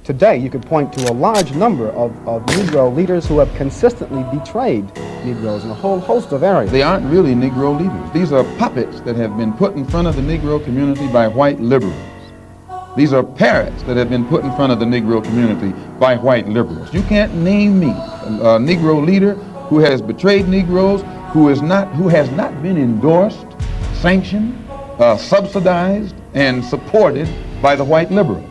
Today, you could point to a large number of Negro leaders who have consistently betrayed Negroes in a whole host of areas. They aren't really Negro leaders. These are puppets that have been put in front of the Negro community by white liberals. These are parrots that have been put in front of the Negro community by white liberals. You can't name me a Negro leader who has betrayed Negroes, who has not been endorsed, sanctioned, subsidized, and supported by the white liberals.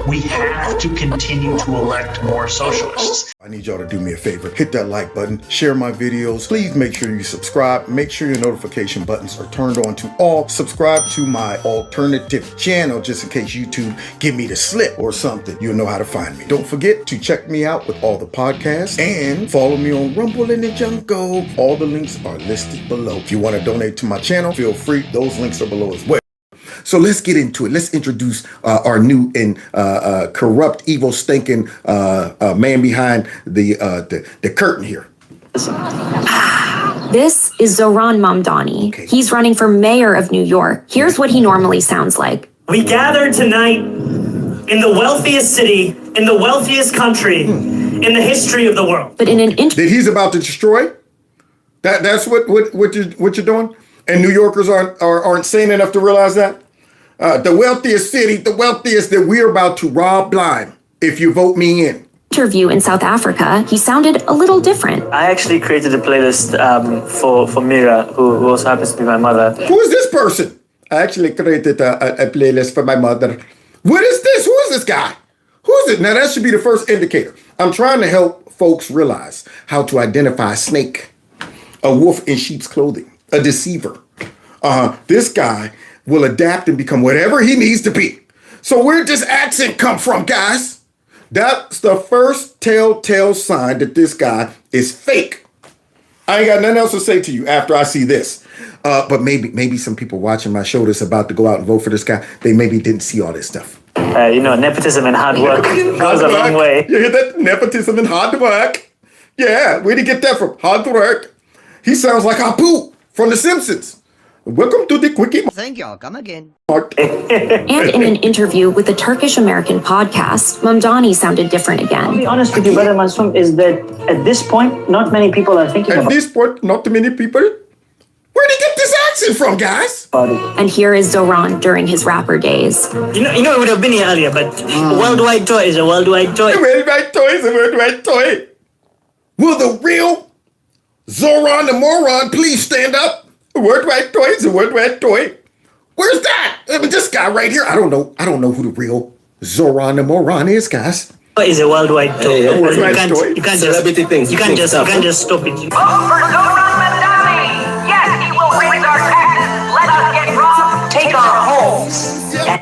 We have to continue to elect more socialists. I need y'all to do me a favor. Hit that like button, share my videos. Please make sure you subscribe. Make sure your notification buttons are turned on to all. Subscribe to my alternative channel just in case YouTube give me the slip or something. You'll know how to find me. Don't forget to check me out with all the podcasts and follow me on Rumble in the Jungle. All the links are listed below. If you want to donate to my channel, feel free. Those links are below as well. So let's get into it. Let's introduce our new and corrupt, evil, stinking man behind the curtain here. This is Zohran Mamdani. Okay. He's running for mayor of New York. Here's what he normally sounds like. We gathered tonight in the wealthiest city, in the wealthiest country, in the history of the world. But in an That he's about to destroy? That's what you're doing? And New Yorkers aren't sane enough to realize that? The wealthiest city, the wealthiest that we're about to rob blind if you vote me in. Interview in South Africa, he sounded a little different. I actually created a playlist for Mira, who also happens to be my mother. Who is this person? I actually created a playlist for my mother. What is this? Who is this guy? Who is it? Now that should be the first indicator. I'm trying to help folks realize how to identify a snake, a wolf in sheep's clothing, a deceiver. This guy will adapt and become whatever he needs to be. So where'd this accent come from, guys? That's the first telltale sign that this guy is fake. I ain't got nothing else to say to you after I see this. But maybe some people watching my show that's about to go out and vote for this guy, they maybe didn't see all this stuff. Nepotism and hard work goes a long way. You hear that? Nepotism and hard work. Yeah, where'd he get that from? Hard work. He sounds like Apu from The Simpsons. Welcome to the Quickie. Thank y'all. Come again. And in an interview with the Turkish-American podcast, Mamdani sounded different again. I'll be honest with you, Brother Masum, is that at this point, not many people are thinking about it. At this point, not too many people. Where'd he get this accent from, guys? And here is Zohran during his rapper days. You know, it would have been here earlier, but a worldwide toy is a worldwide toy. A worldwide toy is a worldwide toy. Will the real Zohran the Moron please stand up? A worldwide toy is a worldwide toy. Where's that? I mean, this guy right here. I don't know who the real Zohran the Moron is, guys. Is a worldwide toy. A worldwide toy. You can't just stop it. Vote for Zohran Mamdani. Yes, he will raise our taxes. Let us get robbed. Take our homes.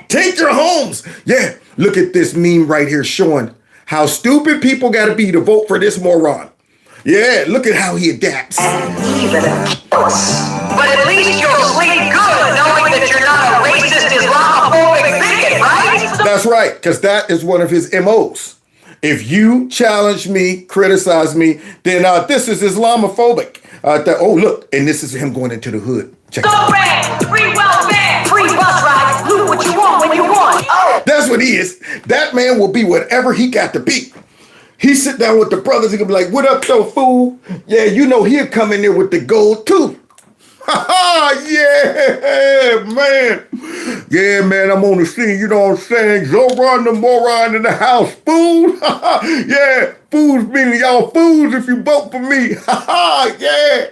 Take your homes. Yeah, look at this meme right here showing how stupid people got to be to vote for this moron. Yeah, look at how he adapts. Even but at least you'll sleep good knowing that you're not a racist Islamophobic bigot, right? That's right, because that is one of his MOs. If you challenge me, criticize me, then this is Islamophobic. Look, and this is him going into the hood. Check it out. Comrade, free welfare, free bus rides, loot what you want when you want. Oh. That's what he is. That man will be whatever he got to be. He sit down with the brothers, he can be like, what up, though, fool? Yeah, you know he'll come in there with the gold, too. Yeah, man. Yeah, man, I'm on the scene, you know what I'm saying? Zohran the Moron in the house, fool. Yeah, fools meaning y'all fools if you vote for me. Yeah.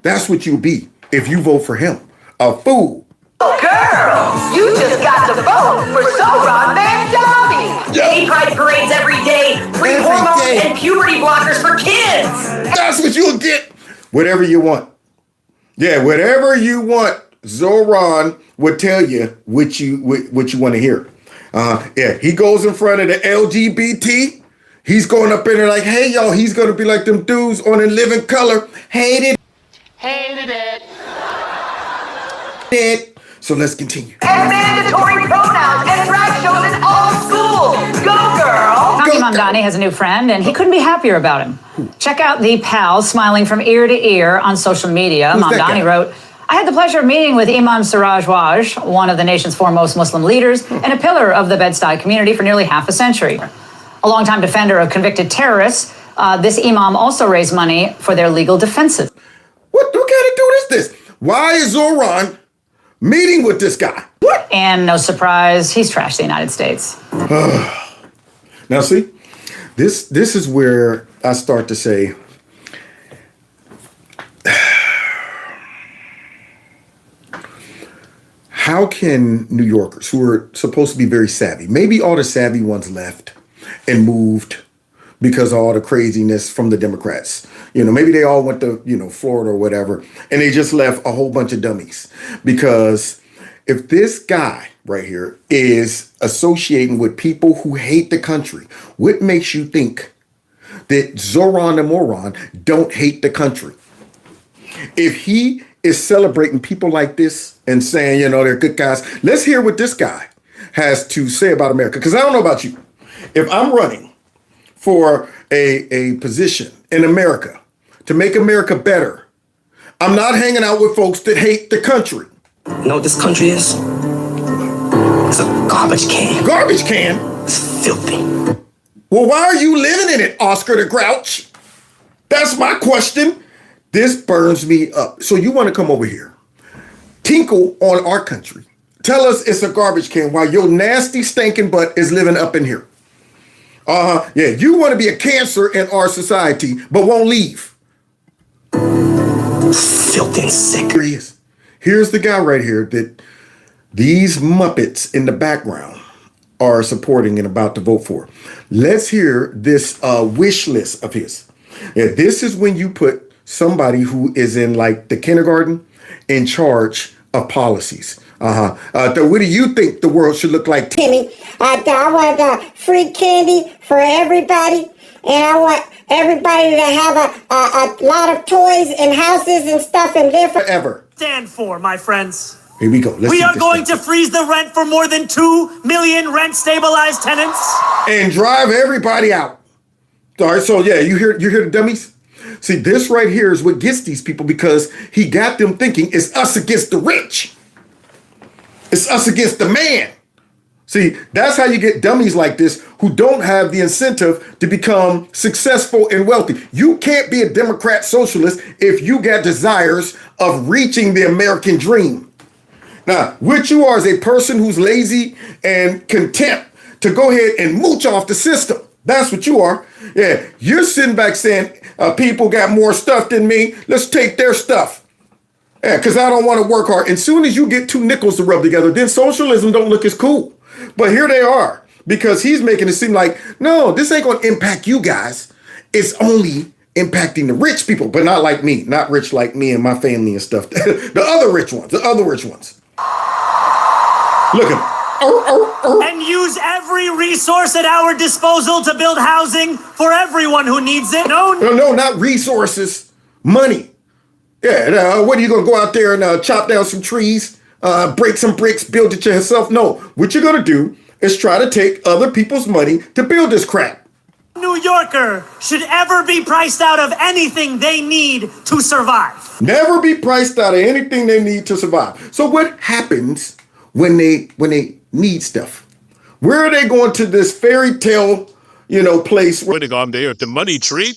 That's what you'll be if you vote for him. A fool. Girl, you just got to vote for Zohran Mamdani. Gay pride parades every day, free hormones and puberty blockers for kids. That's what you'll get. Whatever you want. Yeah, whatever you want, Zohran would tell you what you want to hear. Yeah, he goes in front of the LGBT. He's going up in there like, hey, y'all, he's going to be like them dudes on In Living Color. Hated it. So let's continue. And mandatory pronouns and drag shows in all schools. Go, girl. Mamdani has a new friend, and he couldn't be happier about him. Check out the pal smiling from ear to ear on social media. Who's that guy? Mamdani wrote, I had the pleasure of meeting with Imam Siraj Waj, one of the nation's foremost Muslim leaders and a pillar of the Bed-Stuy community for nearly half a century. A longtime defender of convicted terrorists, this imam also raised money for their legal defenses. What kind of dude is this? Why is Zohran meeting with this guy? What? And no surprise, he's trashed the United States. Now see, this is where I start to say, how can New Yorkers who are supposed to be very savvy, maybe all the savvy ones left and moved because of all the craziness from the Democrats. Maybe they all went to, Florida or whatever, and they just left a whole bunch of dummies. Because if this guy right here is associating with people who hate the country, what makes you think that Zohran the Moron don't hate the country? If he is celebrating people like this and saying, they're good guys, let's hear what this guy has to say about America. Because I don't know about you. If I'm running for a position in America to make America better, I'm not hanging out with folks that hate the country. You know what this country is? It's a garbage can. Garbage can? It's filthy. Well, why are you living in it, Oscar the Grouch? That's my question. This burns me up. So you want to come over here, tinkle on our country, tell us it's a garbage can while your nasty stinking butt is living up in here. Yeah, you want to be a cancer in our society, but won't leave. Filthy and sick. Here he is. Here's the guy right here that these Muppets in the background are supporting and about to vote for. Let's hear this wish list of his. Yeah, this is when you put somebody who is in like the kindergarten in charge of policies. What do you think the world should look like? Timmy, I want free candy for everybody, and I want everybody to have a lot of toys and houses and stuff and live forever. Stand for, my friends. Here we go. We are going to freeze the rent for more than 2 million rent-stabilized tenants. And drive everybody out. All right, so yeah, you hear the dummies? See, this right here is what gets these people, because he got them thinking it's us against the rich. It's us against the man. See, that's how you get dummies like this who don't have the incentive to become successful and wealthy. You can't be a Democrat socialist if you got desires of reaching the American dream. Now, what you are is a person who's lazy and content to go ahead and mooch off the system. That's what you are. Yeah, you're sitting back saying, people got more stuff than me. Let's take their stuff. Yeah, because I don't want to work hard. And soon as you get 2 nickels to rub together, then socialism don't look as cool. But here they are, because he's making it seem like, no, this ain't going to impact you guys. It's only impacting the rich people, but not like me. Not rich like me and my family and stuff. The other rich ones. Look at them. And use every resource at our disposal to build housing for everyone who needs it. No, not resources. Money. Yeah, what are you going to go out there and chop down some trees, break some bricks, build it yourself? No, what you're going to do is try to take other people's money to build this crap. New Yorker should ever be priced out of anything they need to survive. Never be priced out of anything they need to survive. So what happens when they need stuff? Where are they going to this fairy tale, place? Where they go? I'm there at the money tree.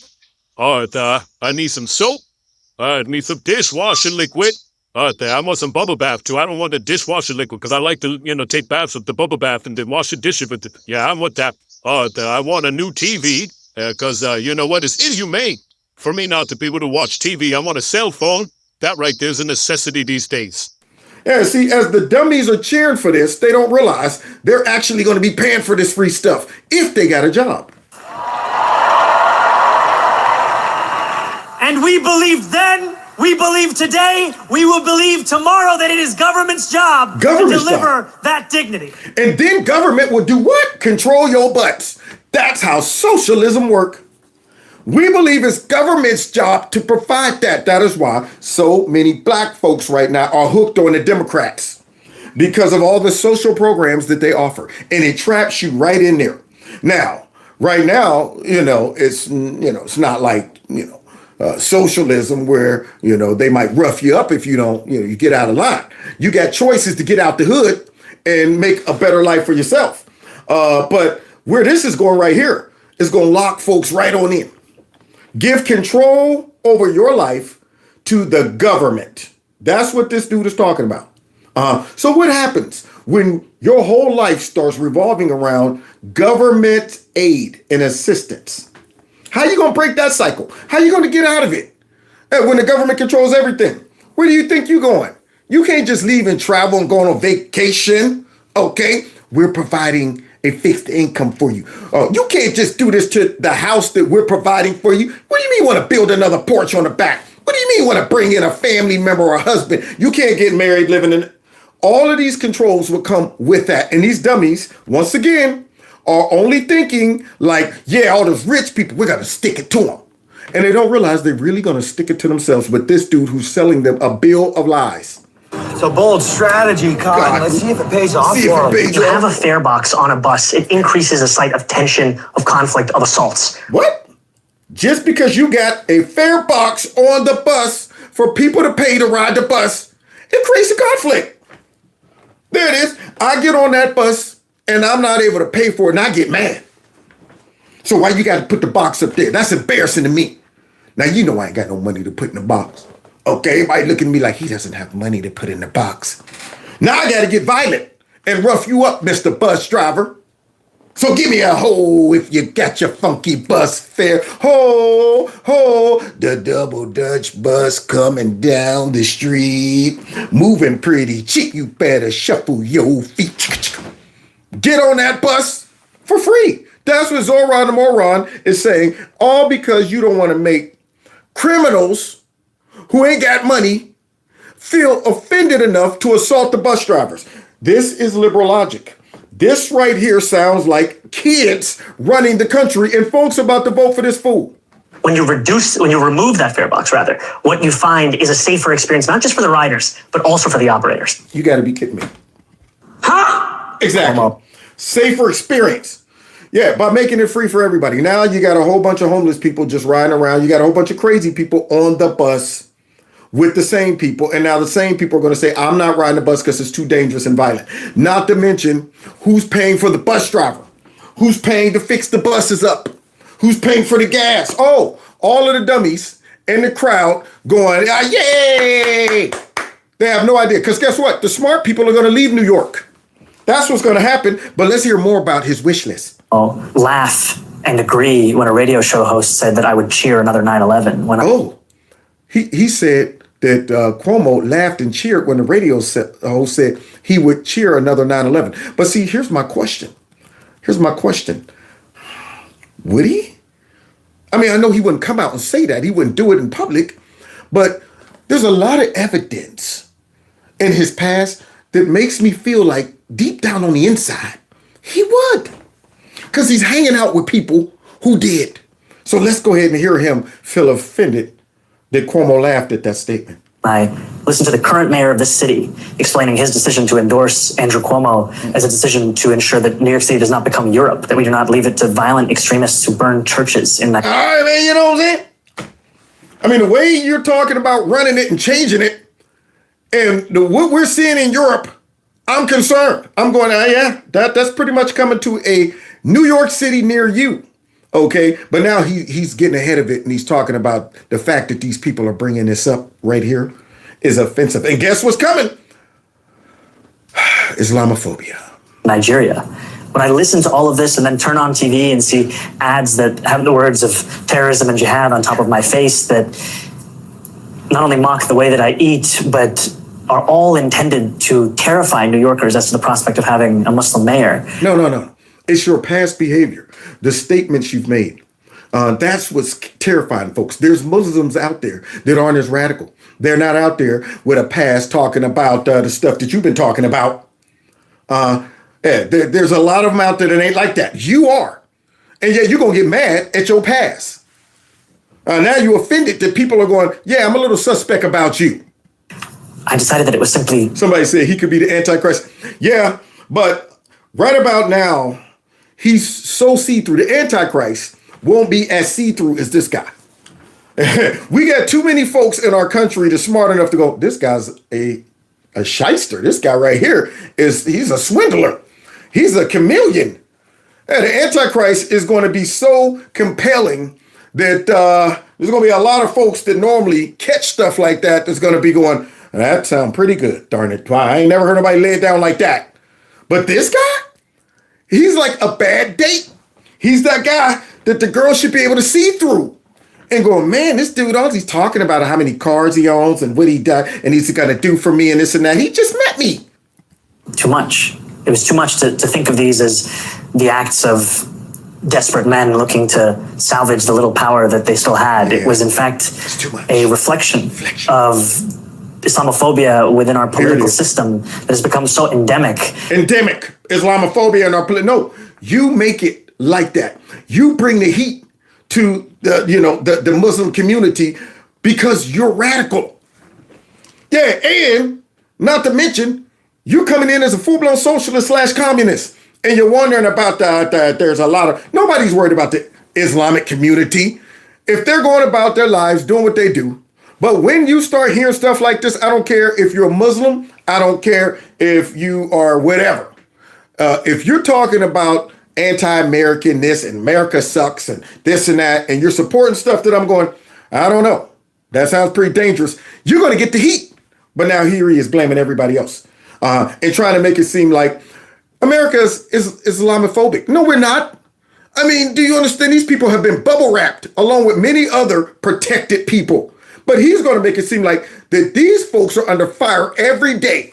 I need some soap. I need some dishwasher liquid. I want some bubble bath too. I don't want the dishwasher liquid because I like to, take baths with the bubble bath and then wash the dishes with it. Yeah, I want that. I want a new TV because, you know what? It's inhumane for me not to be able to watch TV. I want a cell phone. That right there's a necessity these days. Yeah, see, as the dummies are cheering for this, they don't realize they're actually going to be paying for this free stuff if they got a job. And we believe then, we believe today, we will believe tomorrow that it is government's job to deliver that dignity. And then government will do what? Control your butts. That's how socialism works. We believe it's government's job to provide that. That is why so many black folks right now are hooked on the Democrats, because of all the social programs that they offer. And it traps you right in there. Now, right now, it's not like, socialism where, they might rough you up if you don't, you get out of line. You got choices to get out the hood and make a better life for yourself. But where this is going right here is going to lock folks right on in. Give control over your life to the government. That's what this dude is talking about. So what happens when your whole life starts revolving around government aid and assistance? How are you going to break that cycle? How are you going to get out of it? And when the government controls everything, where do you think you're going? You can't just leave and travel and go on vacation, okay? We're providing a fixed income for you. You can't just do this to the house that we're providing for you. What do you mean you want to build another porch on the back? What do you mean you want to bring in a family member or a husband? You can't get married living in... All of these controls will come with that. And these dummies, once again, are only thinking like, yeah, all those rich people, we're going to stick it to them. And they don't realize they're really going to stick it to themselves with this dude who's selling them a bill of lies. It's a bold strategy, Colin. Let's see if it pays off for him. You have a fare box on a bus. It increases the site of tension, of conflict, of assaults. What? Just because you got a fare box on the bus for people to pay to ride the bus, it creates a conflict. There it is. I get on that bus and I'm not able to pay for it and I get mad. So why you got to put the box up there? That's embarrassing to me. Now, I ain't got no money to put in the box. Okay, everybody looking at me like he doesn't have money to put in the box. Now I got to get violent and rough you up, Mr. Bus Driver. So give me a ho if you got your funky bus fare. Ho, ho, the double Dutch bus coming down the street. Moving pretty cheap, you better shuffle your feet. Get on that bus for free. That's what Zohran the Moron is saying, all because you don't want to make criminals who ain't got money feel offended enough to assault the bus drivers. This is liberal logic. This right here sounds like kids running the country and folks about to vote for this fool. When you remove that fare box, rather, what you find is a safer experience, not just for the riders, but also for the operators. You got to be kidding me. Huh? Exactly. Safer experience. Yeah, by making it free for everybody. Now you got a whole bunch of homeless people just riding around. You got a whole bunch of crazy people on the bus with the same people. And now the same people are going to say, I'm not riding the bus because it's too dangerous and violent. Not to mention, who's paying for the bus driver? Who's paying to fix the buses up? Who's paying for the gas? Oh, all of the dummies in the crowd going, yay! They have no idea. Because guess what? The smart people are going to leave New York. That's what's going to happen. But let's hear more about his wish list. Laugh and agree when a radio show host said that I would cheer another 9/11. He said that Cuomo laughed and cheered when the radio host said he would cheer another 9/11. But see, here's my question. Would he? I mean, I know he wouldn't come out and say that. He wouldn't do it in public. But there's a lot of evidence in his past that makes me feel like deep down on the inside, he would. Because he's hanging out with people who did. So let's go ahead and hear him feel offended that Cuomo laughed at that statement. I listened to the current mayor of this city explaining his decision to endorse Andrew Cuomo as a decision to ensure that New York City does not become Europe, that we do not leave it to violent extremists who burn churches in that. All right, man, you know what I'm saying? I mean, the way you're talking about running it and changing it, and what we're seeing in Europe, I'm concerned. I'm going, that's pretty much coming to a New York City near you. Okay, but now he's getting ahead of it and he's talking about the fact that these people are bringing this up right here is offensive. And guess what's coming? Islamophobia. Nigeria. When I listen to all of this and then turn on TV and see ads that have the words of terrorism and jihad on top of my face that not only mock the way that I eat, but are all intended to terrify New Yorkers as to the prospect of having a Muslim mayor. No. It's your past behavior, the statements you've made. That's what's terrifying, folks. There's Muslims out there that aren't as radical. They're not out there with a past talking about the stuff that you've been talking about. There's a lot of them out there that ain't like that. You are. And yet you're going to get mad at your past. Now you're offended that people are going, yeah, I'm a little suspect about you. I decided that it was simply... Somebody said he could be the Antichrist. Yeah, but right about now, he's so see-through. The Antichrist won't be as see-through as this guy. We got too many folks in our country that's smart enough to go, this guy's a shyster. This guy right here he's a swindler. He's a chameleon. And the Antichrist is going to be so compelling that there's going to be a lot of folks that normally catch stuff like that that's going to be going, that sounds pretty good, darn it. I ain't never heard nobody lay it down like that. But this guy, he's like a bad date. He's that guy that the girl should be able to see through and go, man, this dude, all he's talking about how many cars he owns and what he does and he's going to do for me and this and that. He just met me. Too much. It was too much to think of these as the acts of desperate men looking to salvage the little power that they still had. Yeah. It was, in fact, a reflection of Islamophobia within our political system that has become so endemic. Endemic. Islamophobia in our no, you make it like that. You bring the heat to the Muslim community because you're radical. Yeah, and not to mention, you're coming in as a full-blown socialist / communist, and you're wondering about there's a lot of, nobody's worried about the Islamic community if they're going about their lives doing what they do. But when you start hearing stuff like this, I don't care if you're a Muslim, I don't care if you are whatever. If you're talking about anti-American this and America sucks and this and that, and you're supporting stuff that I'm going, I don't know. That sounds pretty dangerous. You're going to get the heat. But now here he is blaming everybody else and trying to make it seem like America is Islamophobic. No, we're not. I mean, do you understand? These people have been bubble wrapped along with many other protected people. But he's going to make it seem like that these folks are under fire every day.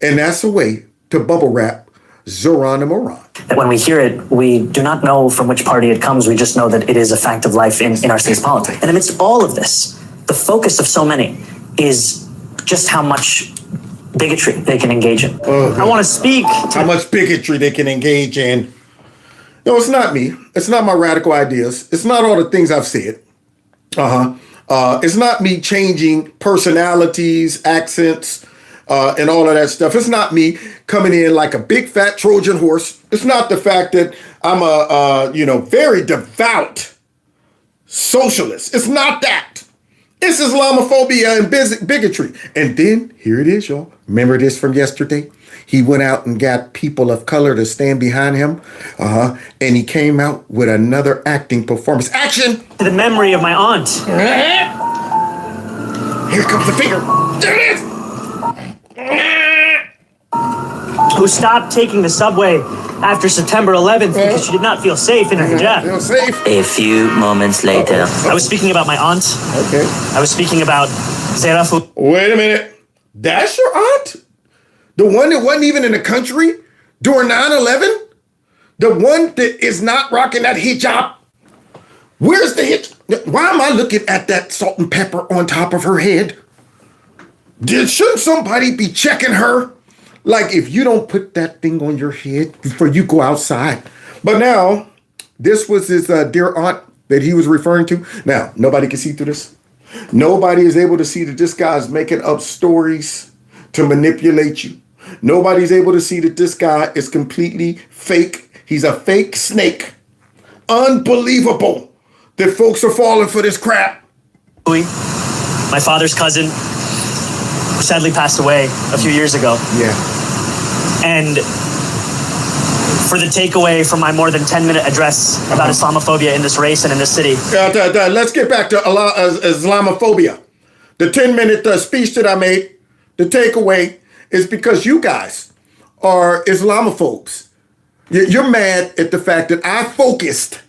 And that's a way to bubble wrap Zohran the Moron. That when we hear it, we do not know from which party it comes. We just know that it is a fact of life in our state's politics. And amidst all of this, the focus of so many is just how much bigotry they can engage in. I want to speak to how much bigotry they can engage in. No, it's not me. It's not my radical ideas. It's not all the things I've said. It's not me changing personalities, accents, and all of that stuff. It's not me coming in like a big fat Trojan horse. It's not the fact that I'm a very devout socialist. It's not that. It's Islamophobia and bigotry. And then here it is, y'all. Remember this from yesterday? He went out and got people of color to stand behind him. And he came out with another acting performance. Action! To the memory of my aunt. Here comes the finger. There it is! Who stopped taking the subway after September 11th because she did not feel safe in her hijab. Feel safe? A few moments later. I was speaking about my aunt. Okay. I was speaking about Zerafu. Wait a minute. That's your aunt? The one that wasn't even in the country during 9/11? The one that is not rocking that hijab? Where's the hijab? Why am I looking at that salt and pepper on top of her head? Shouldn't somebody be checking her? Like, if you don't put that thing on your head before you go outside. But now, this was his dear aunt that he was referring to. Now, nobody can see through this. Nobody is able to see that this guy is making up stories to manipulate you. Nobody's able to see that this guy is completely fake. He's a fake snake. Unbelievable that folks are falling for this crap. My father's cousin, who sadly passed away a few years ago. Yeah. And for the takeaway from my more than 10-minute address about Islamophobia in this race and in this city. Let's get back to Islamophobia. The 10-minute speech that I made, the takeaway is because you guys are Islamophobes. You're mad at the fact that I focused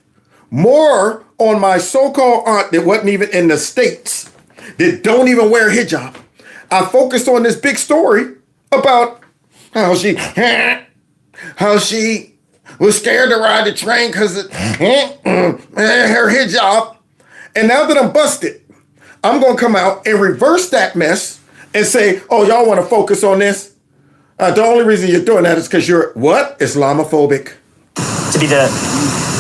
more on my so-called aunt that wasn't even in the States, that don't even wear hijab. I focused on this big story about how she was scared to ride the train because of her hijab. And now that I'm busted, I'm going to come out and reverse that mess and say, oh, y'all want to focus on this? The only reason you're doing that is because you're, what? Islamophobic. To be the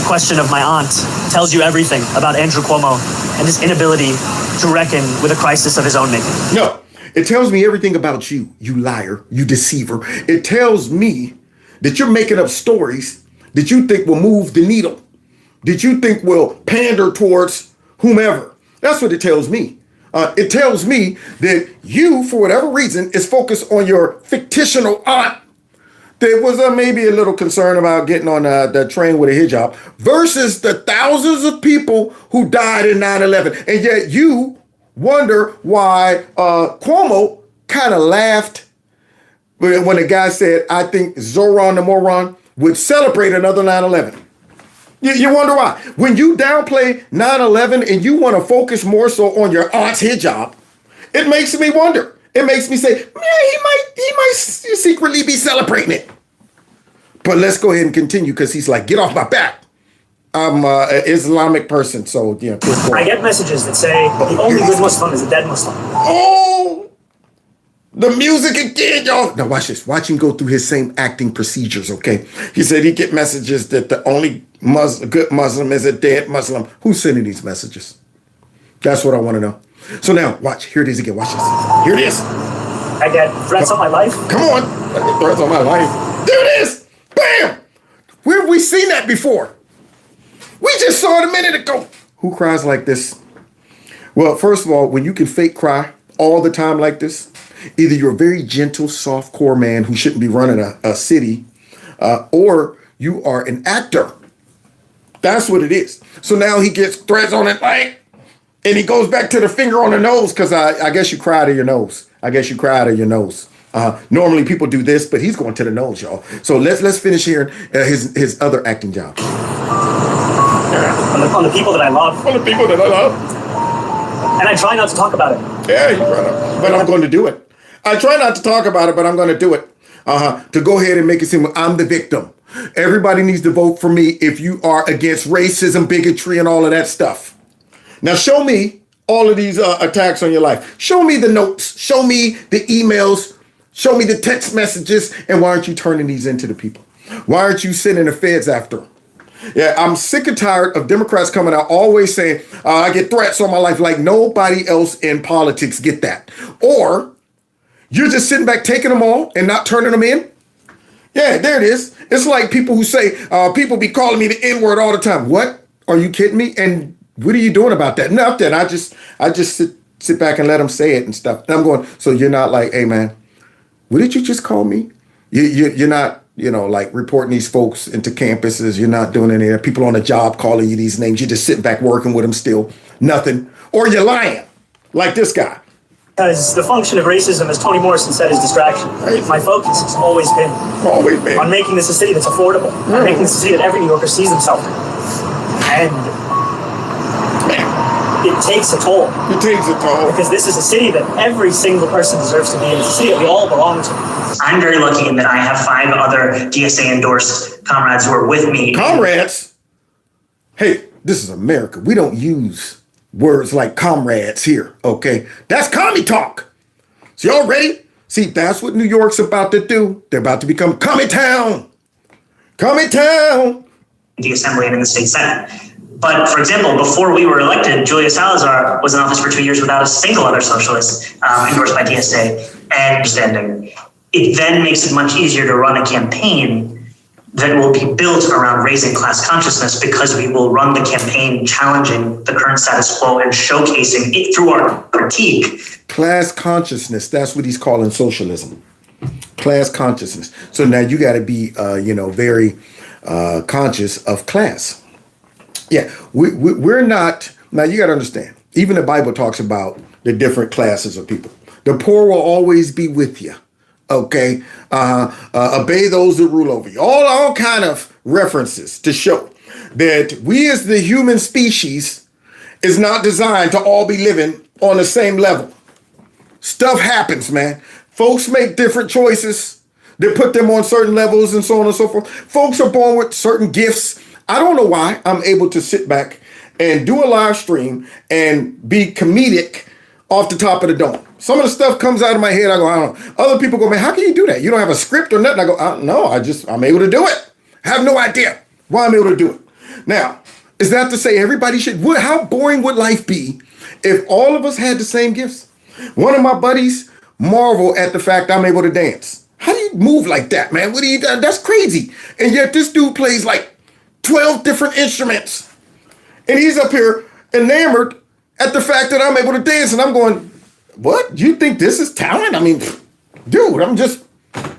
question of my aunt tells you everything about Andrew Cuomo and his inability to reckon with a crisis of his own making. No. It tells me everything about you, you liar, you deceiver. It tells me that you're making up stories that you think will move the needle, that you think will pander towards whomever. That's what it tells me. It tells me that you, for whatever reason, is focused on your fictional aunt. There was maybe a little concern about getting on the train with a hijab versus the thousands of people who died in 9/11. And yet you wonder why Cuomo kind of laughed when the guy said, I think Zohran the Moron would celebrate another 9/11. You wonder why. When you downplay 9/11 and you want to focus more so on your aunt's hijab, it makes me wonder. It makes me say, yeah, he might secretly be celebrating it. But let's go ahead and continue because he's like, get off my back. I'm an Islamic person, so yeah. I get messages that say the only good Muslim is a dead Muslim. Oh, the music again, y'all. Now watch this. Watch him go through his same acting procedures, okay? He said he get messages that the only good Muslim is a dead Muslim. Who's sending these messages? That's what I want to know. So now, watch. Here it is again. Watch this. Here it is. I get threats on my life. Come on. I get threats on my life. There it is. Bam. Where have we seen that before? We just saw it a minute ago. Who cries like this? Well, first of all, when you can fake cry all the time like this, either you're a very gentle, soft-core man who shouldn't be running a city, or you are an actor. That's what it is. So now he gets threats on it, like, and he goes back to the finger on the nose because I guess you cry out of your nose. I guess you cry out of your nose. Normally people do this, but he's going to the nose, y'all. So let's finish hearing his other acting job. On the people that I love. On the people that I love. And I try not to talk about it. Yeah, you try not, but I'm going to do it. I try not to talk about it, but I'm going to do it. To go ahead and make it seem I'm the victim. Everybody needs to vote for me if you are against racism, bigotry, and all of that stuff. Now show me all of these attacks on your life. Show me the notes. Show me the emails. Show me the text messages. And why aren't you turning these into the people? Why aren't you sending the feds after them? Yeah, I'm sick and tired of Democrats coming out always saying, I get threats on my life like nobody else in politics get that. Or you're just sitting back taking them all and not turning them in. Yeah, there it is. It's like people who say, people be calling me the N-word all the time. What? Are you kidding me? And what are you doing about that? Nothing. I just sit back and let them say it and stuff. And I'm going, so you're not like, hey man, what did you just call me? You're not, like reporting these folks into campuses. You're not doing any of that. People on the job calling you these names. You're just sitting back working with them still. Nothing. Or you're lying like this guy. Because the function of racism, as Toni Morrison said, is distraction. My focus has always been on making this a city that's affordable, on making this a city that every New Yorker sees himself in. And it takes a toll. It takes a toll. Because this is a city that every single person deserves to be in. It's a city that we all belong to. I'm very lucky in that I have 5 other DSA-endorsed comrades who are with me. Comrades? Hey, this is America. We don't use words like comrades here, okay? That's commie talk. So y'all ready? See, that's what New York's about to do. They're about to become commie town. Commie town. The Assembly and in the State Senate. But, for example, before we were elected, Julia Salazar was in office for 2 years without a single other socialist endorsed by DSA. And understanding, it then makes it much easier to run a campaign that will be built around raising class consciousness because we will run the campaign challenging the current status quo and showcasing it through our critique. Class consciousness, that's what he's calling socialism. Class consciousness. So now you got to be, very conscious of class. Yeah, we're not, now you got to understand, even the Bible talks about the different classes of people. The poor will always be with you. Okay, obey those that rule over you. All kind of references to show that we as the human species is not designed to all be living on the same level. Stuff happens, man. Folks make different choices that put them on certain levels and so on and so forth. Folks are born with certain gifts. I don't know why I'm able to sit back and do a live stream and be comedic off the top of the dome. Some of the stuff comes out of my head. I go, I don't know. Other people go, man, how can you do that? You don't have a script or nothing. I go, no, I'm able to do it. I have no idea why I'm able to do it. Now, is that to say everybody should? How boring would life be if all of us had the same gifts? One of my buddies marvel at the fact I'm able to dance. How do you move like that, man? That's crazy. And yet this dude plays like 12 different instruments. And he's up here enamored at the fact that I'm able to dance, and I'm going, what? You think this is talent? I mean, dude, I'm just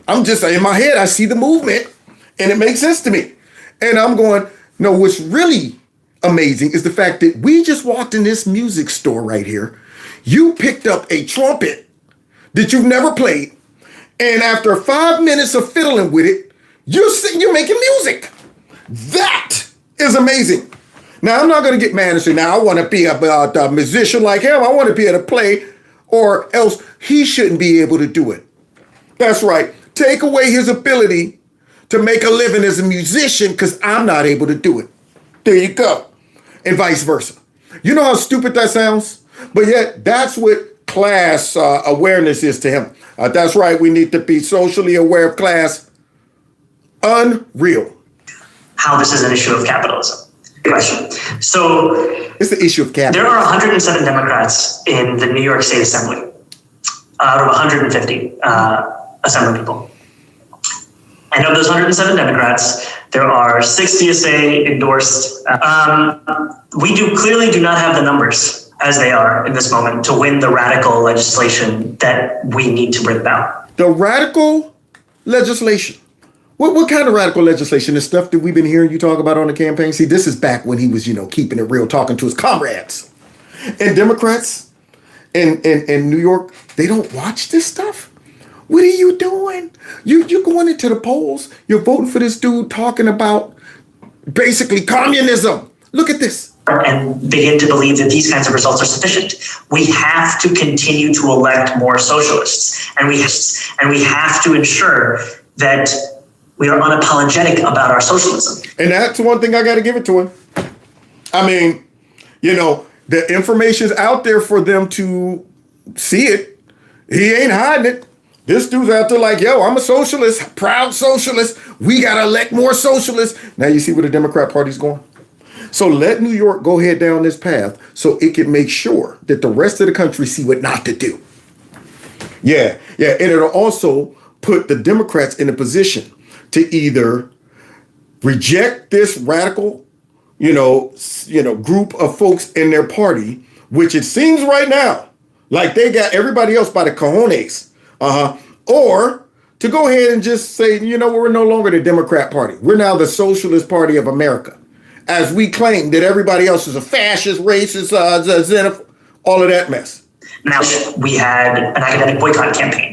in my head, I see the movement and it makes sense to me. And I'm going, no, what's really amazing is the fact that we just walked in this music store right here. You picked up a trumpet that you've never played. And after 5 minutes of fiddling with it, you're making music. That is amazing. Now, I'm not going to get mad and say, now I want to be a musician like him. I want to be able to play, or else he shouldn't be able to do it. That's right. Take away his ability to make a living as a musician because I'm not able to do it. There you go. And vice versa. You know how stupid that sounds? But yet, that's what class awareness is to him. That's right. We need to be socially aware of class. Unreal. How this is an issue of capitalism. Question. So it's the issue of capitalism. There are 107 Democrats in the New York State Assembly out of 150 assembly people. And of those 107 Democrats, there are 6 TSA endorsed. We clearly do not have the numbers as they are in this moment to win the radical legislation that we need to bring about. The radical legislation. What kind of radical legislation is stuff that we've been hearing you talk about on the campaign? See, this is back when he was, keeping it real, talking to his comrades. And Democrats in New York, they don't watch this stuff. What are you doing? You're going into the polls. You're voting for this dude talking about basically communism. Look at this. And begin to believe that these kinds of results are sufficient. We have to continue to elect more socialists. And we have to ensure that we are unapologetic about our socialism. And that's one thing I got to give it to him. I mean, the information's out there for them to see it. He ain't hiding it. This dude's out there like, yo, I'm a socialist, proud socialist. We got to elect more socialists. Now you see where the Democrat Party's going. So let New York go ahead down this path so it can make sure that the rest of the country see what not to do. Yeah. And it'll also put the Democrats in a position to either reject this radical, group of folks in their party, which it seems right now like they got everybody else by the cojones, or to go ahead and just say, we're no longer the Democrat Party. We're now the Socialist Party of America, as we claim that everybody else is a fascist, racist, xenophobe, all of that mess. Now, we had an academic boycott campaign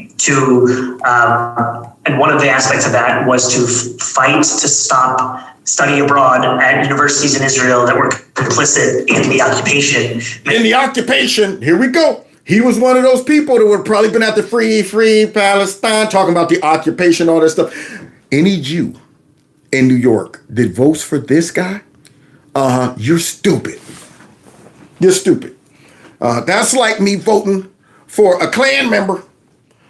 and one of the aspects of that was to fight to stop study abroad at universities in Israel that were complicit in the occupation. In the occupation, here we go. He was one of those people that would have probably been at the free Palestine, talking about the occupation, all that stuff. Any Jew in New York that votes for this guy, you're stupid. You're stupid. That's like me voting for a Klan member.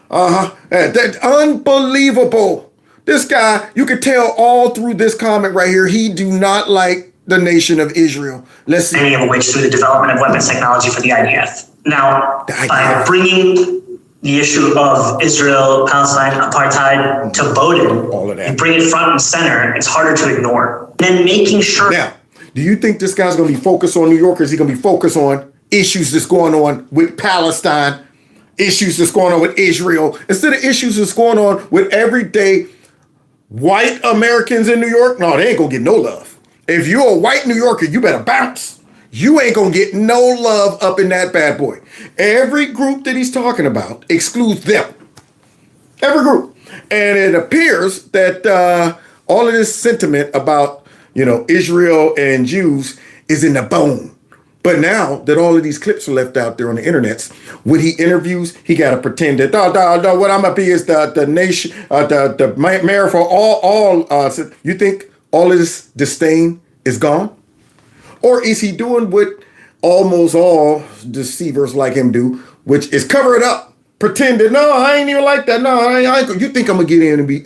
That's unbelievable. This guy, you could tell all through this comment right here, he do not like the nation of Israel. Let's see. Many of which through the development of weapons technology for the IDF. Now, by bringing the issue of Israel, Palestine, apartheid to Bowdoin, all of that. You bring it front and center, it's harder to ignore. And then making sure. Now, do you think this guy's going to be focused on New York, or is he going to be focused on issues that's going on with Palestine, issues that's going on with Israel, instead of issues that's going on with everyday white Americans in New York? No, they ain't going to get no love. If you're a white New Yorker, you better bounce. You ain't going to get no love up in that bad boy. Every group that he's talking about excludes them. Every group. And it appears that all of this sentiment about, Israel and Jews is in the bone. But now that all of these clips are left out there on the internet, when he interviews, he got to pretend that, what I'm going to be is the nation, the mayor for all. You think all of this disdain is gone? Or is he doing what almost all deceivers like him do, which is cover it up, pretend that, no, I ain't even like that. No, I ain't. You think I'm going to get in and be,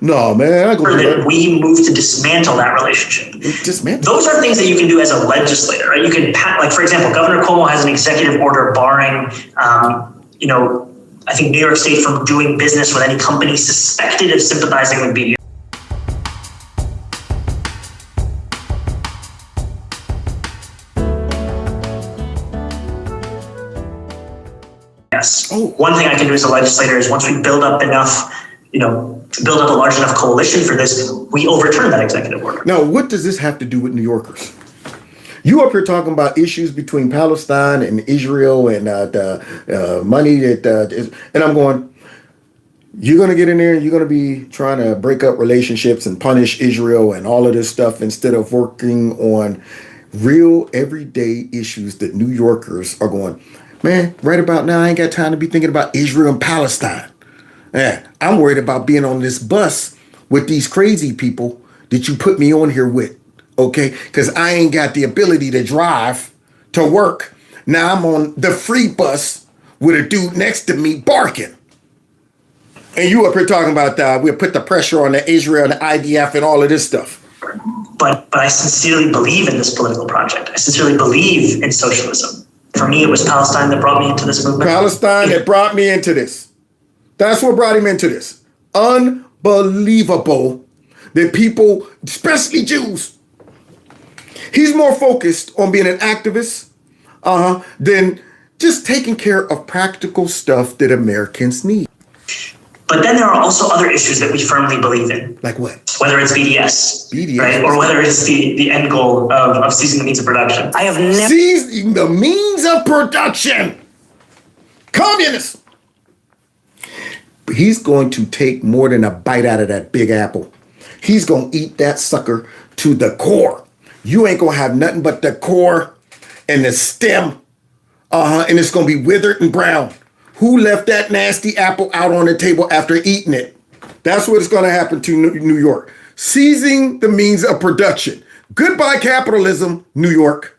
no, man. I go do that. We move to dismantle that relationship. Dismantle? Those are things that you can do as a legislator, right? You can, for example, Governor Cuomo has an executive order barring, I think New York State from doing business with any company suspected of sympathizing with BDS. one thing I can do as a legislator is once we build up enough, build up a large enough coalition for this, we overturn that executive order. Now, what does this have to do with New Yorkers? You up here talking about issues between Palestine and Israel and the money that and I'm going, you're going to get in there and you're going to be trying to break up relationships and punish Israel and all of this stuff instead of working on real everyday issues that New Yorkers are going, man, right about now, I ain't got time to be thinking about Israel and Palestine. Yeah, I'm worried about being on this bus with these crazy people that you put me on here with. Okay, because I ain't got the ability to drive to work. Now I'm on the free bus with a dude next to me barking. And you up here talking about we'll put the pressure on the Israel and the IDF and all of this stuff. But I sincerely believe in this political project. I sincerely believe in socialism. For me, it was Palestine that brought me into this movement. Palestine that brought me into this. That's what brought him into this. Unbelievable that people, especially Jews, he's more focused on being an activist than just taking care of practical stuff that Americans need. But then there are also other issues that we firmly believe in. Like what? Whether it's BDS. Right? Or whether it's the end goal of seizing the means of production. I have never... Seizing the means of production! Communists! He's going to take more than a bite out of that big apple. He's going to eat that sucker to the core. You ain't gonna have nothing but the core and the stem, and it's gonna be withered and brown. Who left that nasty apple out on the table after eating it? That's what is gonna happen to New York. Seizing the means of production. Goodbye capitalism, New York.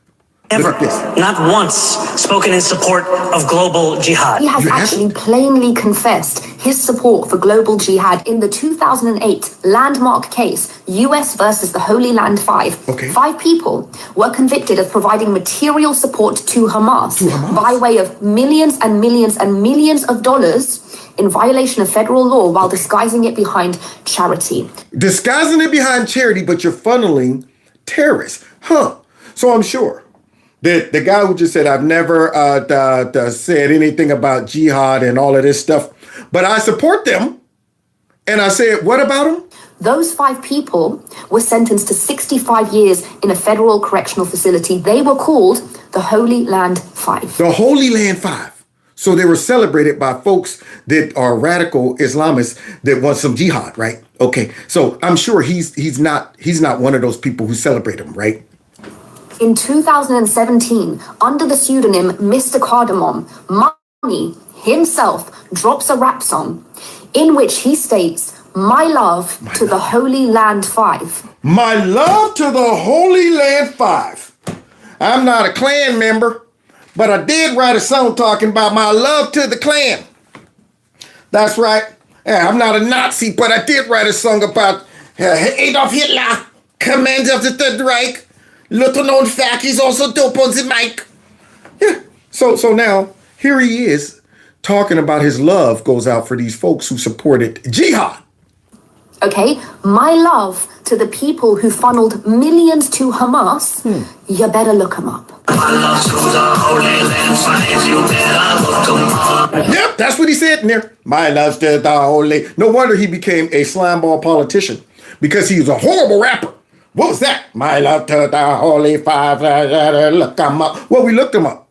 Ever, not once, spoken in support of global jihad. He has actually plainly confessed his support for global jihad in the 2008 landmark case, US versus the Holy Land 5. Okay. 5 people were convicted of providing material support to Hamas by way of millions and millions and millions of dollars in violation of federal law while disguising it behind charity. Disguising it behind charity, but you're funneling terrorists. So I'm sure that the guy who just said, I've never said anything about jihad and all of this stuff, but I support them. And I said, what about them? Those 5 people were sentenced to 65 years in a federal correctional facility. They were called the Holy Land 5. The Holy Land 5. So they were celebrated by folks that are radical Islamists that want some jihad, right? Okay, so I'm sure he's not one of those people who celebrate them, right? In 2017, under the pseudonym Mr. Cardamom, Money himself drops a rap song in which he states, my love to the Holy Land 5. My love to the Holy Land 5. I'm not a Klan member, but I did write a song talking about my love to the Klan. That's right. Yeah, I'm not a Nazi, but I did write a song about Adolf Hitler, commander of the Third Reich. Little known fact, he's also dope on the mic. Yeah. So now, here he is talking about his love goes out for these folks who supported jihad. Okay, my love to the people who funneled millions to Hamas, you better look them up. Yep, that's what he said in there. My love to the holy. No wonder he became a slimeball politician, because he was a horrible rapper. What was that? My love to the Holy 5. Look them up. Well, we looked them up.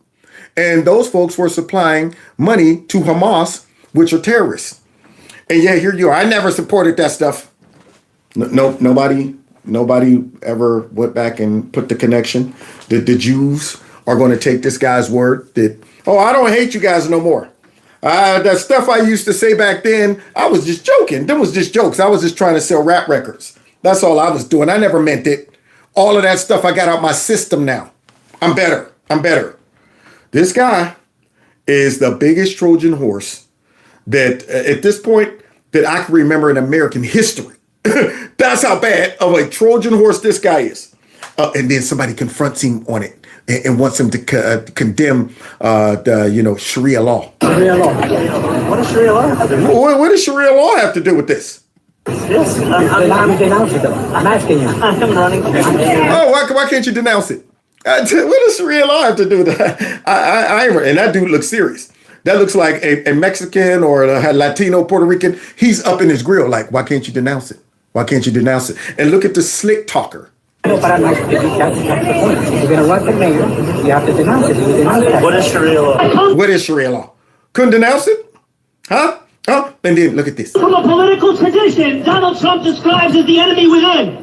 And those folks were supplying money to Hamas, which are terrorists. And yeah, here you are. I never supported that stuff. Nobody ever went back and put the connection that the Jews are going to take this guy's word that, I don't hate you guys no more. That stuff I used to say back then, I was just joking. Them was just jokes. I was just trying to sell rap records. That's all I was doing. I never meant it. All of that stuff I got out my system now. I'm better. This guy is the biggest Trojan horse that at this point that I can remember in American history. That's how bad of a Trojan horse this guy is. And then somebody confronts him on it and wants him to condemn the Sharia law. Sharia law. What does Sharia law have to do? What does Sharia law have to do with this? Yes, I'm denouncing them. I'm asking you. I'm running. Why can't you denounce it? What does Sharia law have to do with that? I ain't, and that dude looks serious. that looks like a Mexican or a Latino Puerto Rican, he's up in his grill like, why can't you denounce it? Why can't you denounce it? And look at the slick talker. If you're going to work the mayor, you have to denounce it. You denounce that. What is Sharia law? What is Sharia law? Couldn't denounce it? Huh? Oh, and then look at this. From a political tradition Donald Trump describes as the enemy within.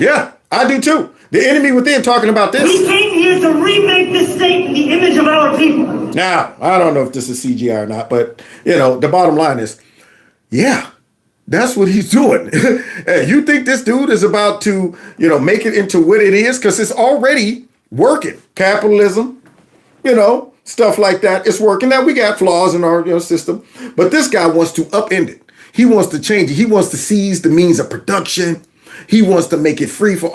Yeah, I do too. The enemy within talking about this. We came here to remake this state in the image of our people. Now, I don't know if this is CGI or not, but, you know, the bottom line is, yeah, that's what he's doing. Hey, you think this dude is about to, you know, make it into what it is? Because it's already working. Capitalism, you know, stuff like that. It's working. Now, we got flaws in our system, but this guy wants to upend it. He wants to change it. He wants to seize the means of production. He wants to make it free for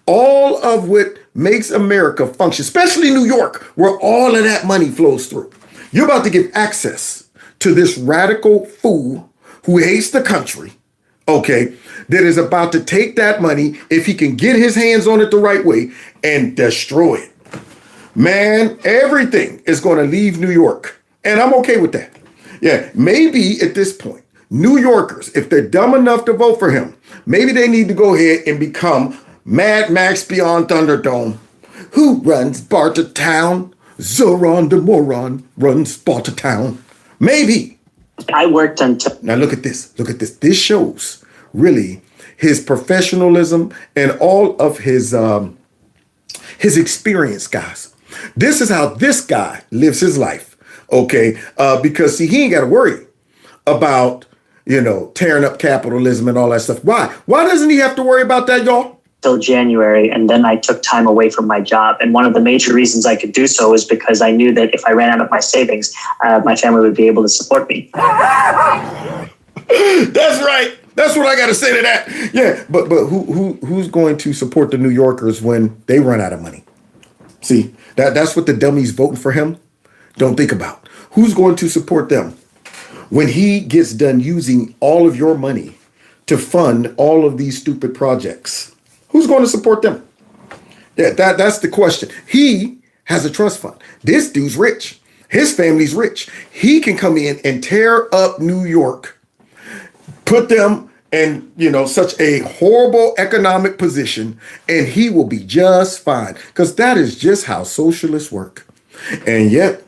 all of what makes America function, especially New York, where all of that money flows through. You're about to give access to this radical fool who hates the country, okay, that is about to take that money, if he can get his hands on it the right way, and destroy it. Man, everything is going to leave New York, and I'm okay with that. Yeah, maybe at this point, New Yorkers, if they're dumb enough to vote for him, maybe they need to go ahead and become Mad Max Beyond Thunderdome. Who runs Bartertown? Zohran the Moron runs Bartertown. Maybe. I worked until... Now look at this. Look at this. This shows really his professionalism and all of his experience, guys. This is how this guy lives his life, okay? Because, see, he ain't got to worry about, you know, tearing up capitalism and all that stuff. Why? Why doesn't he have to worry about that, y'all? Till January, and then I took time away from my job. And one of the major reasons I could do so is because I knew that if I ran out of my savings, my family would be able to support me. That's right. That's what I got to say to that. Yeah, but who's going to support the New Yorkers when they run out of money? See, that's what the dummies voting for him don't think about. Who's going to support them when he gets done using all of your money to fund all of these stupid projects? Who's going to support them? Yeah, that's the question. He has a trust fund. This dude's rich. His family's rich. He can come in and tear up New York, put them in, you know, such a horrible economic position, and he will be just fine. Because that is just how socialists work. And yet,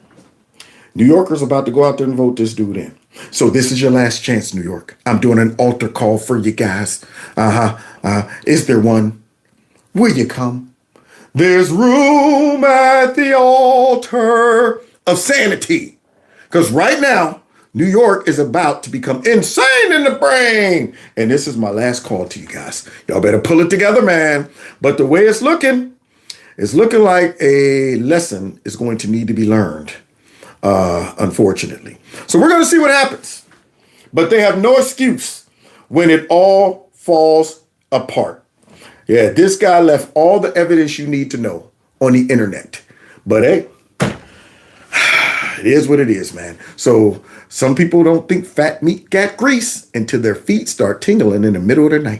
New Yorkers about to go out there and vote this dude in. So this is your last chance, New York. I'm doing an altar call for you guys. Is there one? Will you come? There's room at the altar of sanity. Because right now, New York is about to become insane in the brain. And this is my last call to you guys. Y'all better pull it together, man. But the way it's looking like a lesson is going to need to be learned. Unfortunately. So we're going to see what happens. But they have no excuse when it all falls apart. Yeah, this guy left all the evidence you need to know on the internet. But hey, it is what it is, man. So some people don't think fat meat got grease until their feet start tingling in the middle of the night.